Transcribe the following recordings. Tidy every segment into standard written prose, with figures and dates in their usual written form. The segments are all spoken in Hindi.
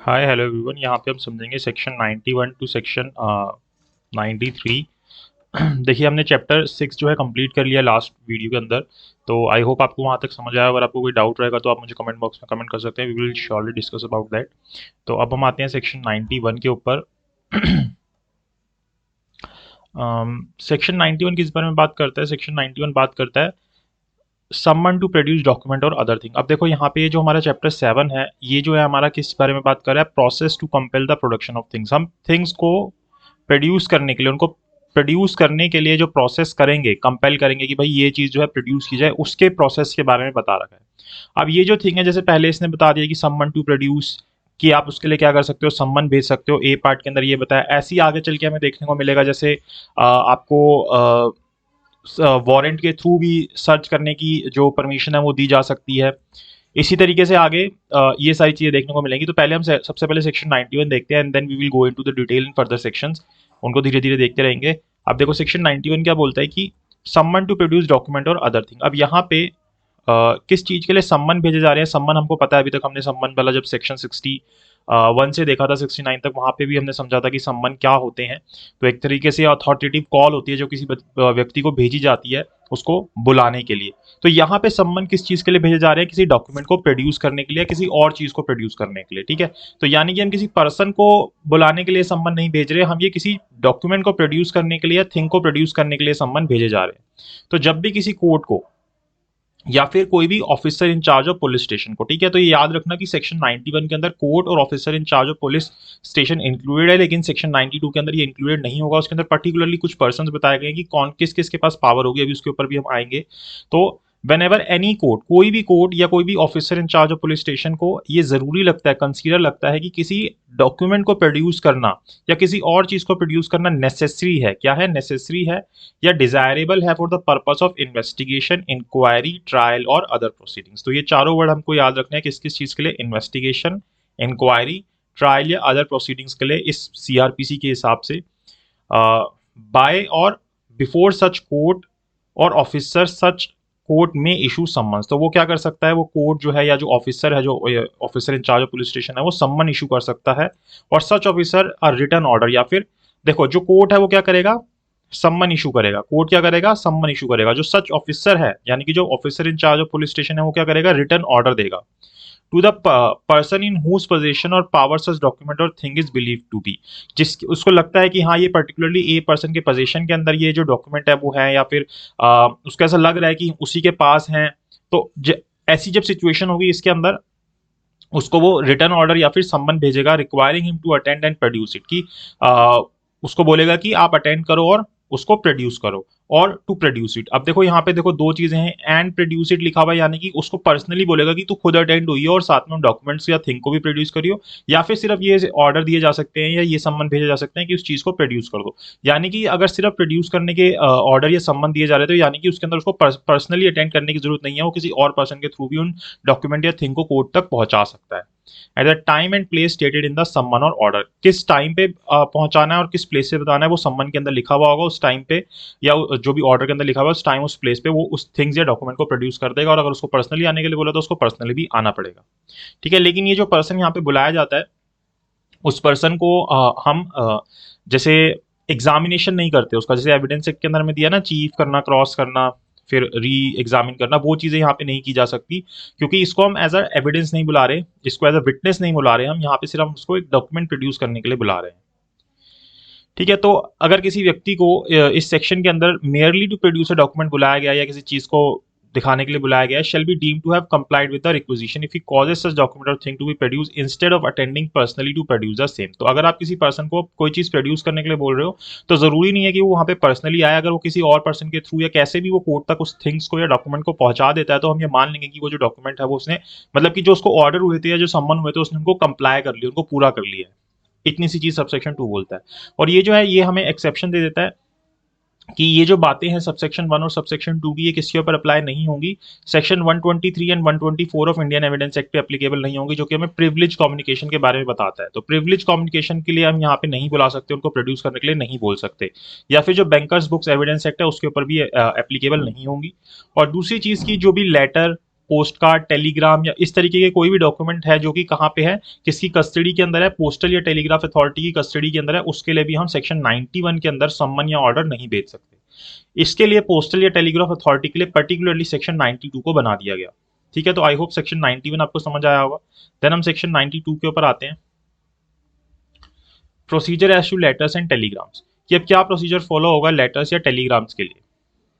Hi hello everyone. यहाँ पे हम समझेंगे सेक्शन 91 टू सेक्शन 93। देखिए, हमने चैप्टर 6 जो है कंप्लीट कर लिया लास्ट वीडियो के अंदर। तो आई होप आपको वहाँ तक समझ आया। अगर आपको कोई डाउट रहेगा तो आप मुझे कमेंट बॉक्स में कमेंट कर सकते हैं। We will surely discuss about that. तो अब हम आते हैं सेक्शन 91 के ऊपर। सेक्शन 91 किस बारे में बात करता है? सेक्शन 91 बात करता है समवन टू प्रोड्यूस डॉक्यूमेंट और अदर थिंग। अब देखो, यहाँ पे ये जो हमारा चैप्टर 7 है, ये जो है हमारा किस बारे में बात कर रहा है? Process to compel the production of things. हम थिंग्स को प्रोड्यूस करने के लिए, उनको प्रोड्यूस करने के लिए जो प्रोसेस करेंगे, कंपेल करेंगे कि भाई ये चीज़ जो है प्रोड्यूस की जाए, उसके प्रोसेस के बारे में बता रखा है। अब ये जो थिंग है, जैसे पहले इसने बता दिया कि समवन टू प्रोड्यूस, कि आप उसके लिए क्या कर सकते हो, सम्मन भेज सकते हो। ए पार्ट के अंदर ये बताया। ऐसे ही आगे चल के हमें देखने को मिलेगा, जैसे आपको वारंट के थ्रू भी सर्च करने की जो परमिशन है वो दी जा सकती है। इसी तरीके से आगे ये सारी चीज़ें देखने को मिलेंगी। तो पहले हम सबसे पहले सेक्शन 91 देखते हैं and then we will go into the detail in further sections. उनको धीरे धीरे देखते रहेंगे। अब देखो, सेक्शन 91 क्या बोलता है कि सम्मन टू प्रोड्यूस डॉक्यूमेंट और अदर थिंग। अब यहाँ पे किस चीज़ के लिए सम्मन भेजे जा रहे हैं? सम्मन हमको पता है, अभी तक हमने सम्मन वाला जब सेक्शन 61 से देखा था 69 तक, वहाँ पे भी हमने समझा था कि सम्मन क्या होते हैं। तो एक तरीके से अथॉरिटेटिव कॉल होती है जो किसी व्यक्ति को भेजी जाती है उसको बुलाने के लिए। तो यहाँ पे सम्मन किस चीज़ के लिए भेजे जा रहे हैं? किसी डॉक्यूमेंट को प्रोड्यूस करने के लिए, किसी और चीज़ को प्रोड्यूस करने के लिए। ठीक है, तो यानी कि हम किसी पर्सन को बुलाने के लिए सम्मन नहीं भेज रहे, हम ये किसी डॉक्यूमेंट को प्रोड्यूस करने के लिए या थिंग को प्रोड्यूस करने के लिए सम्मन भेजे जा रहे हैं। तो जब भी किसी कोर्ट को या फिर कोई भी officer incharge of police station को, ठीक है, तो ये याद रखना कि सेक्शन 91 के अंदर कोर्ट और officer incharge of police station included है, लेकिन सेक्शन 92 के अंदर ये इंक्लूडेड नहीं होगा। उसके अंदर पर्टिकुलरली कुछ पर्संस बताए गए हैं कि कौन किस किस के पास पावर होगी, अभी उसके ऊपर भी हम आएंगे। तो वेन एवर एनी कोर्ट, कोई भी कोर्ट या कोई भी officer incharge of police station को ये जरूरी लगता है, कंसीडर लगता है कि किसी डॉक्यूमेंट को प्रोड्यूस करना या किसी और चीज को प्रोड्यूस करना नेसेसरी है। क्या है? नेसेसरी है या डिजायरेबल है for the purpose of investigation, inquiry, trial और अदर प्रोसीडिंग्स। तो ये चारों वर्ड हमको याद रखना है किस किस चीज के लिए? इन्वेस्टिगेशन, इंक्वायरी, ट्रायल या अदर प्रोसीडिंग्स के लिए इस सीआरपीसी के हिसाब से। बाय और बिफोर सच कोर्ट और ऑफिसर सच कोर्ट में इशू सम्मन्स। तो वो क्या कर सकता है? वो कोर्ट जो है या जो ऑफिसर है, जो officer incharge of police station है, वो सम्मन इशू कर सकता है। और सच ऑफिसर रिटर्न ऑर्डर, या फिर देखो, जो कोर्ट है वो क्या करेगा? सम्मन इशू करेगा। कोर्ट क्या करेगा? सम्मन इशू करेगा। जो सच ऑफिसर है, यानी कि जो officer incharge of police station है, वो क्या करेगा? रिटर्न ऑर्डर देगा to the person in whose position और पावर सच डॉक्यूमेंट और thing is believe to be. जिस उसको लगता है कि हाँ, ये पर्टिकुलरली ए पर्सन के पोजीशन के अंदर ये जो डॉक्यूमेंट है वो है, या फिर उसको ऐसा लग रहा है कि उसी के पास है। तो ऐसी जब सिचुएशन होगी इसके अंदर, उसको वो रिटर्न ऑर्डर या फिर सम्मन भेजेगा requiring him to attend and produce it, की उसको बोलेगा कि आप अटेंड करो और उसको प्रोड्यूस करो और टू प्रोड्यूस इट। अब देखो, यहाँ पे देखो दो चीजें हैं। एंड प्रोड्यूस इट लिखा हुआ है, यानी कि उसको पर्सनली बोलेगा कि तू खुद अटेंड हुई और साथ में डॉक्यूमेंट्स या थिंग को भी प्रोड्यूस करियो, या फिर सिर्फ ये ऑर्डर दिए जा सकते हैं या ये सम्मन भेजे जा सकते हैं कि उस चीज को प्रोड्यूस कर दो। यानी कि अगर सिर्फ प्रोड्यूस करने के ऑर्डर या सम्मन दिए जा रहे थे, यानी कि उसके अंदर उसको पर्सनली अटेंड करने की जरूरत नहीं है, वो किसी और पर्सन के थ्रू भी उन डॉक्यूमेंट या थिंग को कोर्ट तक पहुंचा सकता है। At the time and place stated in the सम्मन और ऑर्डर, किस टाइम पे पहुंचाना है और किस प्लेस से बताना है वो सम्मन के अंदर लिखा हुआ होगा। उस टाइम पे या जो भी ऑर्डर के अंदर लिखा हुआ है, उस टाइम उस प्लेस पे वो उस थिंग्स या डॉक्यूमेंट को प्रोड्यूस कर देगा। और अगर उसको पर्सनली आने के लिए बोला तो उसको पर्सनली भी आना पड़ेगा। ठीक है, लेकिन ये जो पर्सन यहाँ पे बुलाया जाता है, उस पर्सन को हम जैसे एग्जामिनेशन नहीं करते उसका, जैसे एविडेंस के अंदर में दिया ना, चीफ करना, क्रॉस करना, फिर री एग्जामिन करना, वो चीजें यहाँ पे नहीं की जा सकती, क्योंकि इसको हम एज अ एविडेंस नहीं बुला रहे, इसको एज अ विटनेस नहीं बुला रहे, हम यहाँ पे सिर्फ उसको एक डॉक्यूमेंट प्रोड्यूस करने के लिए बुला रहे हैं। ठीक है, तो अगर किसी व्यक्ति को इस सेक्शन के अंदर merely to produce a document बुलाया गया या किसी चीज को दिखाने के लिए बुलाया गया है, shall be deem to have complied with the requisition if he causes such document और thing to be produce instead of attending personally to produce the same. तो अगर आप किसी पर्सन को कोई चीज प्रोड्यूस करने के लिए बोल रहे हो, तो जरूरी नहीं है कि वो वहां पे पर्सनली आए। अगर वो किसी और पर्सन के थ्रू या कैसे भी वो कोर्ट तक उस थिंग्स को या डॉक्यूमेंट को पहुंचा देता है, तो हम ये मान लेंगे कि वो जो डॉक्यूमेंट है वो उसने, मतलब कि जो उसको ऑर्डर हुए थे या जो सम्मन हुए थे, उसने उनको कंप्लाई कर लिया, उनको पूरा कर लिया है। इतनी सी चीज सबसेक्शन 2 बोलता है। और ये जो है, ये हमें एक्सेप्शन दे देता है कि ये जो बातें हैं सबसेक्शन 1 और सबसेक्शन 2 की, ये किसके ऊपर अप्लाई नहीं होंगी। Section 123 and 124 of Indian evidence act पे एप्लीकेबल नहीं होंगी, जो कि हमें प्रिविलेज कम्युनिकेशन के बारे में बताता है। तो प्रिविलेज कम्युनिकेशन के लिए हम यहाँ पे नहीं बुला सकते, उनको प्रोड्यूस करने के लिए नहीं बोल सकते। या फिर जो बैंकर्स बुक्स एविडेंस एक्ट है उसके ऊपर भी एप्लीकेबल नहीं होंगी। और दूसरी चीज की, जो भी लेटर, पोस्ट कार्ड, टेलीग्राम या इस तरीके के कोई भी डॉक्यूमेंट है जो कि कहाँ पे है, किसकी कस्टडी के अंदर है, पोस्टल या टेलीग्राफ अथॉरिटी की कस्टडी के अंदर है, उसके लिए भी हम सेक्शन 91 के अंदर सम्मन या ऑर्डर नहीं भेज सकते। इसके लिए पोस्टल या टेलीग्राफ अथॉरिटी के लिए पर्टिकुलरली सेक्शन 92 को बना दिया गया। ठीक है, तो आई होप सेक्शन 91 आपको समझ आया होगा। देन हम सेक्शन 92 के ऊपर आते हैं, procedure as to letters and telegrams, कि अब क्या प्रोसीजर फॉलो होगा लेटर्स या टेलीग्राम्स के लिए।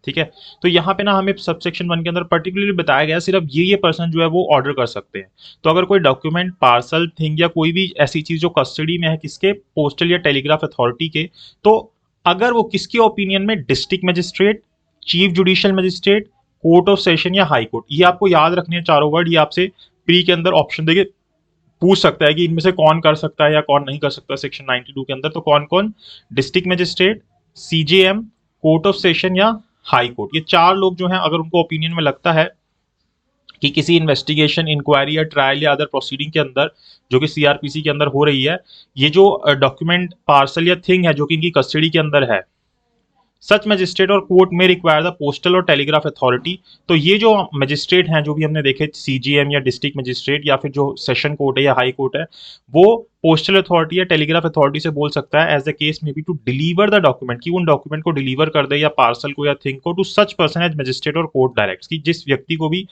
ठीक है, तो यहाँ पे ना हमें सब सेक्शन 1 के अंदर पर्टिकुलरली बताया गया सिर्फ ये पर्सन जो है वो ऑर्डर कर सकते हैं। तो अगर कोई डॉक्यूमेंट, पार्सल, थिंग या कोई भी ऐसी चीज जो कस्टडी में है किसके, पोस्टल या टेलीग्राफ अथॉरिटी के, तो अगर वो किसके ओपिनियन में, district magistrate, chief judicial magistrate, court of session या हाई कोर्ट, ये आपको याद रखने हैं चारों वर्ड, ये आपसे प्री के अंदर ऑप्शन देके पूछ सकता है कि इनमें से कौन कर सकता है या कौन नहीं कर सकता सेक्शन 92 के अंदर। तो कौन कौन, district magistrate, CJM, court of session या हाई कोर्ट, ये चार लोग जो हैं अगर उनको ओपिनियन में लगता है कि किसी इन्वेस्टिगेशन, इंक्वायरी या ट्रायल या अदर प्रोसीडिंग के अंदर जो कि सीआरपीसी के अंदर हो रही है, ये जो डॉक्यूमेंट, पार्सल या थिंग है जो कि इनकी कस्टडी के अंदर है, सच मजिस्ट्रेट और कोर्ट में require the postal or telegraph authority. तो ये जो मजिस्ट्रेट हैं जो भी हमने देखे, सीजीएम या डिस्ट्रिक्ट मजिस्ट्रेट या फिर जो सेशन कोर्ट है या हाई कोर्ट है, वो पोस्टल अथॉरिटी या टेलीग्राफ अथॉरिटी से बोल सकता है as the case may be to deliver the document, कि उन डॉक्यूमेंट को डिलीवर कर दे या पार्सल को या थिंग को to such person as magistrate और कोर्ट डायरेक्ट, कि जिस व्यक्ति को भी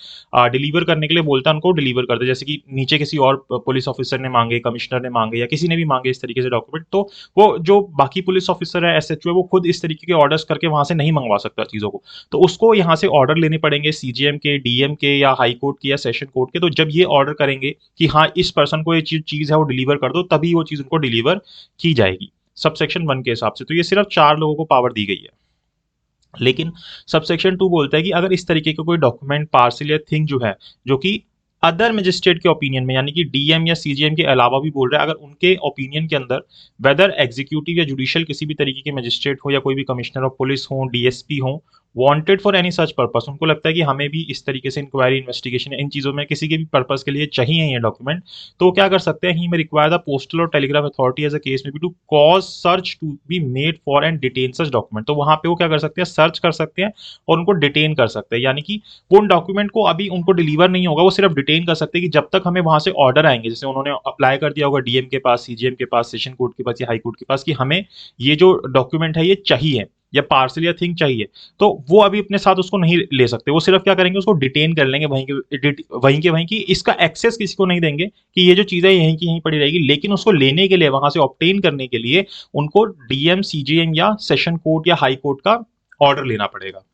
डिलीवर करने के लिए बोलता है उनको डिलीवर कर दे। जैसे कि नीचे किसी और पुलिस ऑफिसर ने मांगे, कमिश्नर ने मांगे या किसी ने भी मांगे इस तरीके से डॉक्यूमेंट, तो वो जो बाकी पुलिस ऑफिसर है, एसएचओ है, वो खुद इस तरीके के ऑर्डर्स करके वहां से नहीं मंगवा सकता चीजों को, तो उसको यहाँ से ऑर्डर लेने पड़ेंगे सीजीएम के, डीएम के या हाई कोर्ट के या सेशन कोर्ट के। तो जब ये ऑर्डर करेंगे कि हाँ इस पर्सन को ये चीज है वो डिलीवर कर दो, तभी वो चीज उनको डिलीवर की जाएगी सबसेक्शन 1 के हिसाब से। तो ये सिर्फ 4 लोगों को पावर दी गई है। लेकिन सबसेक्शन 2 बोलता है कि अगर इस तरीके का कोई डॉक्यूमेंट, पार्सल या थिंग जो है जो कि अदर मजिस्ट्रेट के ओपिनियन में, यानी कि डीएम या सीजीएम के अलावा भी बोल रहा है, अगर उनके ओपिनियन के अंदर वेदर एग्जीक्यूटिव या जुडिशियल किसी भी तरीके के मजिस्ट्रेट हो या कोई भी कमिश्नर ऑफ पुलिस हो, डीएसपी हो, wanted for any such purpose, उनको लगता है कि हमें भी इस तरीके से इंक्वायरी, इन्वेस्टिगेशन, इन चीजों में किसी के भी पर्पस के लिए चाहिए ये डॉक्यूमेंट, तो क्या कर सकते हैं, he may require the postal or telegraph authority as a case may be to cause search to be made for and detain such document. तो वहां पे वो क्या कर सकते हैं, सर्च कर सकते हैं और उनको डिटेन कर सकते हैं, यानी कि वो उन डॉक्यूमेंट को अभी उनको डिलीवर नहीं होगा, वो सिर्फ डिटेन कर सकते हैं कि जब तक हमें वहां से ऑर्डर आएंगे, जैसे उन्होंने अप्लाई कर दिया होगा डीएम के पास, सीजीएम के पास, सेशन कोर्ट के पास या हाई कोर्ट के पास कि हमें ये जो डॉक्यूमेंट है ये चाहिए या पार्सल या थिंग चाहिए, तो वो अभी अपने साथ उसको नहीं ले सकते, वो सिर्फ क्या करेंगे, उसको डिटेन कर लेंगे वहीं की, इसका एक्सेस किसी को नहीं देंगे कि ये जो चीजें यहीं की यहीं पड़ी रहेगी, लेकिन उसको लेने के लिए, वहां से ऑब्टेन करने के लिए उनको डीएम, सीजीएम या सेशन कोर्ट या हाई कोर्ट का ऑर्डर लेना पड़ेगा।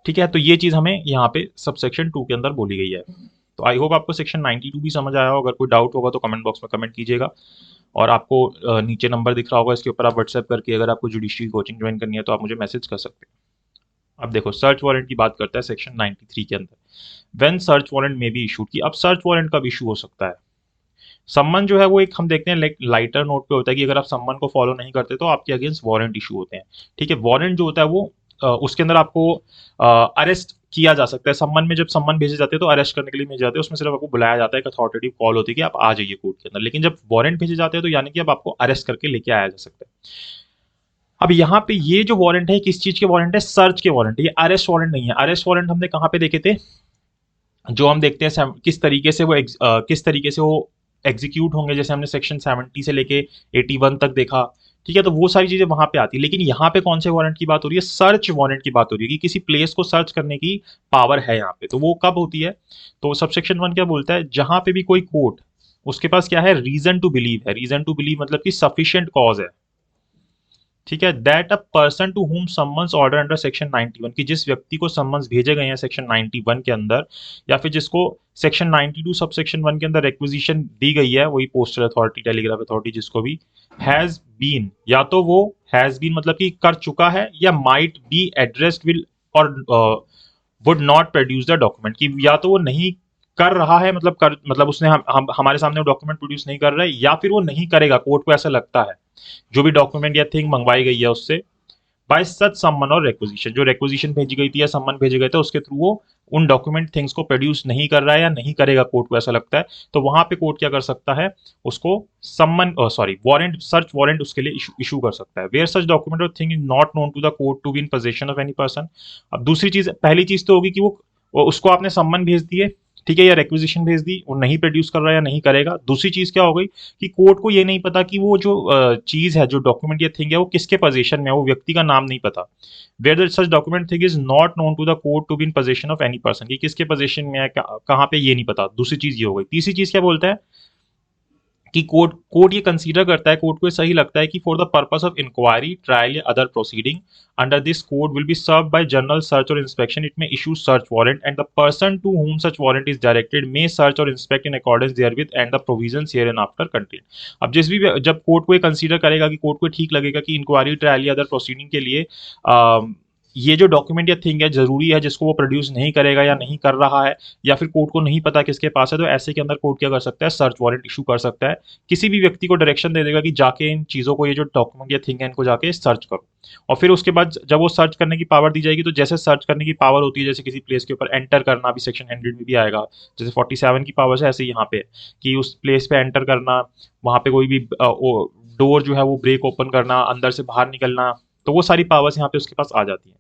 ठीक है, तो ये चीज हमें यहाँ पे सबसेक्शन 2 के अंदर बोली गई है। तो आई होप आपको सेक्शन 92 भी समझ आया हो। अगर कोई डाउट होगा तो कमेंट बॉक्स में कमेंट कीजिएगा, और आपको नीचे नंबर दिख रहा होगा, इसके ऊपर आप व्हाट्सएप करके अगर आपको जुडिशरी कोचिंग ज्वाइन करनी है तो आप मुझे मैसेज कर सकते हैं। अब देखो सर्च वारंट की बात करता है सेक्शन 93 के अंदर, व्हेन सर्च वारंट में भी इशू, की अब सर्च वारंट कब इशू हो सकता है। सम्मन जो है वो एक हम देखते हैं लाइटर नोट पे होता है कि अगर आप सम्मन को फॉलो नहीं करते तो आपके अगेंस्ट वारंट इशू होते हैं। ठीक है, वारंट जो होता है वो उसके अंदर आपको अरेस्ट किया जा सकता है। सम्मन में जब सम्मन भेजे जाते हैं तो अरेस्ट करने के लिए भेजे जाते हैं, उसमें सिर्फ आपको बुलाया जाता है, एक अथॉरिटेटिव कॉल होती है कि आप आ जाइए कोर्ट के अंदर। लेकिन जब वारंट भेजे जाते हैं तो यानी कि अब आपको अरेस्ट करके लेके आया जा सकता है। अब यहाँ पे ये जो वारंट है किस चीज के वारंट है, सर्च के वारंट है, ये अरेस्ट वारंट नहीं है। अरेस्ट वारंट हमने कहाँ पे देखे थे, जो हम देखते हैं किस तरीके से वो एग्जीक्यूट होंगे, जैसे हमने सेक्शन 70 से लेके 81 तक देखा। ठीक है, तो वो सारी चीजें वहां पे आती है। लेकिन यहाँ पे कौन से वारंट की बात हो रही है, सर्च वारंट की बात हो रही है कि किसी प्लेस को सर्च करने की पावर है यहाँ पे। तो वो कब होती है, तो सबसेक्शन 1 क्या बोलता है, जहां पे भी कोई कोर्ट, उसके पास क्या है, रीजन टू बिलीव है। रीजन टू बिलीव मतलब कि सफिशिएंट कॉज है। ठीक है, that a person to whom summons order under section 91, की जिस व्यक्ति को सम्मन्स भेजे गए हैं सेक्शन 91 के अंदर, या फिर जिसको सेक्शन 92 सब सेक्शन 1 के अंदर रिक्विजिशन दी गई है, वही पोस्टल अथॉरिटी, टेलीग्राफ अथॉरिटी, जिसको भी हैज बीन, या तो वो हैज बीन मतलब कि कर चुका है, या माइट बी एड्रेस्ड विल और would not produce the document, कि या तो वो नहीं कर रहा है, मतलब उसने हमारे सामने डॉक्यूमेंट प्रोड्यूस नहीं कर रहा है, या फिर वो नहीं करेगा, कोर्ट को ऐसा लगता है, जो भी डॉक्यूमेंट या थिंग मंगवाई गई है उससे, बाय सच सम्मन और रिक्विजिशन, जो रिक्विजिशन भेजी गई थी या सम्मन भेजे गए थे उसके थ्रू वो उन डॉक्यूमेंट थिंग्स को प्रोड्यूस नहीं कर रहा है या नहीं करेगा, कोर्ट को ऐसा लगता है, तो वहां पे कोर्ट क्या कर सकता है, उसको सम्मन वारंट, सर्च वारंट उसके लिए इशू कर सकता है। वेयर सच डॉक्यूमेंट और thing is not known to the court to be in position of any person. अब दूसरी चीज, पहली चीज तो होगी कि वो वो उसको आपने सम्मन भेज दिए, ठीक है, या रिक्वेजिशन भेज दी, वो नहीं प्रोड्यूस कर रहा है या नहीं करेगा। दूसरी चीज क्या हो गई कि कोर्ट को ये नहीं पता कि वो जो चीज है, जो डॉक्यूमेंट या थिंग है, वो किसके पोजीशन में है, वो व्यक्ति का नाम नहीं पता। Where such document thing is not known to the court to be in position of any person, कि किसके पोजीशन में है, कहाँ पे, ये नहीं पता। दूसरी चीज ये हो गई। तीसरी चीज क्या बोलता है कि कोर्ट कोर्ट ये कंसीडर करता है, कोर्ट को ये सही लगता है कि for the purpose of inquiry, trial या other proceeding under this code will be serve by general search or inspection, it may issue search warrant and the person to whom such warrant is directed may search or inspect in accordance therewith and the provisions herein after contained। अब जिस भी जब कोर्ट को ये कंसीडर करेगा, कि कोर्ट को ठीक लगेगा कि इंक्वायरी, ट्रायल या अदर प्रोसीडिंग के लिए ये जो डॉक्यूमेंट या थिंग है जरूरी है, जिसको वो प्रोड्यूस नहीं करेगा या नहीं कर रहा है, या फिर कोर्ट को नहीं पता किसके पास है, तो ऐसे के अंदर कोर्ट क्या कर सकता है, सर्च वारंट इशू कर सकता है। किसी भी व्यक्ति को डायरेक्शन दे देगा कि जाके इन चीज़ों को, ये जो डॉक्यूमेंट या थिंग है, इनको जाके सर्च करो। और फिर उसके बाद जब वो सर्च करने की पावर दी जाएगी, तो जैसे सर्च करने की पावर होती है, जैसे किसी प्लेस के ऊपर एंटर करना भी सेक्शन 100 में भी आएगा, जैसे 47 की पावर है, ऐसे यहाँ पे कि उस प्लेस पे एंटर करना, वहाँ पे कोई भी डोर जो है वो ब्रेक ओपन करना, अंदर से बाहर निकलना, तो वो सारी पावर्स यहाँ पे उसके पास आ जाती हैं।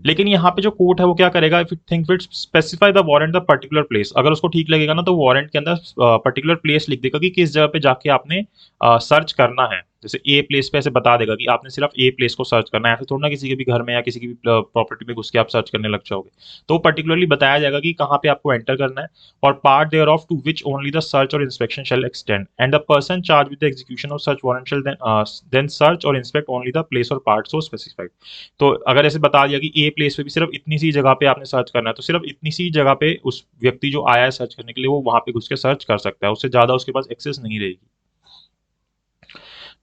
लेकिन यहाँ पे जो कोर्ट है वो क्या करेगा, if it think it specify the warrant the particular place, अगर उसको ठीक लगेगा ना, तो वारंट के अंदर पर्टिकुलर प्लेस लिख देगा कि किस जगह पे जाके आपने सर्च करना है। जैसे ए प्लेस पे ऐसे बता देगा कि आपने सिर्फ ए प्लेस को सर्च करना है, ऐसे थोड़ा ना किसी के भी घर में या किसी की भी प्रॉपर्टी में घुस के आप सर्च करने लग जाओगे। तो पर्टिकुलरली बताया जाएगा कि कहाँ पे आपको एंटर करना है, or part thereof to which only the search or inspection shall extend and the person charge with the execution of search warrant shall then search or inspect only the place or part so specified. तो अगर ऐसे बता दिया कि ए प्लेस पे भी सिर्फ इतनी सी जगह पे आपने सर्च करना है, तो सिर्फ इतनी सी जगह पे उस व्यक्ति जो आया है सर्च करने के लिए, वो वहां पे घुस के सर्च कर सकता है, उससे ज्यादा उसके पास एक्सेस नहीं रहेगी।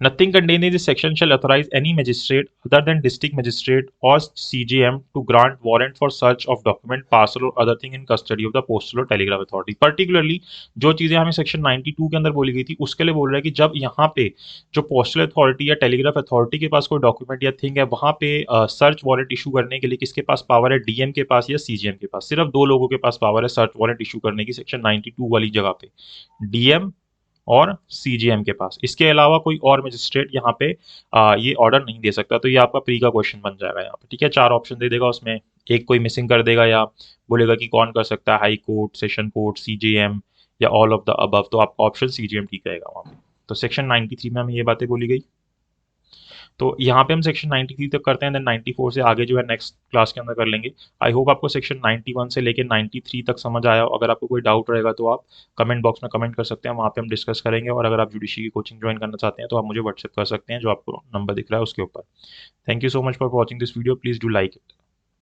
Nothing contained in this section shall authorize any magistrate other than district magistrate or CJM to grant warrant for search of document, parcel or other thing in custody of the postal or telegraph authority। Particularly जो चीजें हमें सेक्शन 92 के अंदर बोली गई थी, उसके लिए बोल रहा है कि जब यहाँ पे जो पोस्टल अथॉरिटी या टेलीग्राफ अथॉरिटी के पास कोई डॉक्यूमेंट या थिंग है, वहां पे सर्च वारंट इशू करने के लिए किसके पास पावर है, डीएम के पास या सीजीएम के पास। सिर्फ दो लोगों के पास पावर है सर्च वारंट इशू करने की सेक्शन 92 वाली जगह पे, डीएम और सीजीएम के पास। इसके अलावा कोई और मजिस्ट्रेट यहाँ पे ये ऑर्डर नहीं दे सकता। तो ये आपका प्री का क्वेश्चन बन जाएगा यहाँ पे, ठीक है। 4 ऑप्शन दे देगा, उसमें एक कोई मिसिंग कर देगा, या बोलेगा कि कौन कर सकता है, high court, session court, CGM या ऑल ऑफ द अबव। तो आपका ऑप्शन सीजीएम ठीक रहेगा वहाँ पे। तो सेक्शन 93 में हमें ये बातें बोली गई। तो यहाँ पे हम सेक्शन 93 तक करते हैं, देन 94 से आगे जो है नेक्स्ट क्लास के अंदर कर लेंगे। आई होप आपको सेक्शन 91 से लेकर 93 तक समझ आया हो। अगर आपको कोई डाउट रहेगा तो आप कमेंट बॉक्स में कमेंट कर सकते हैं, वहाँ पे हम डिस्कस करेंगे। और अगर आप जुडिशरी की कोचिंग ज्वाइन करना चाहते हैं तो आप मुझे व्हाट्सएप कर सकते हैं, जो आपको नंबर दिख रहा है उसके ऊपर। Thank you so much for watching this video, please do like it.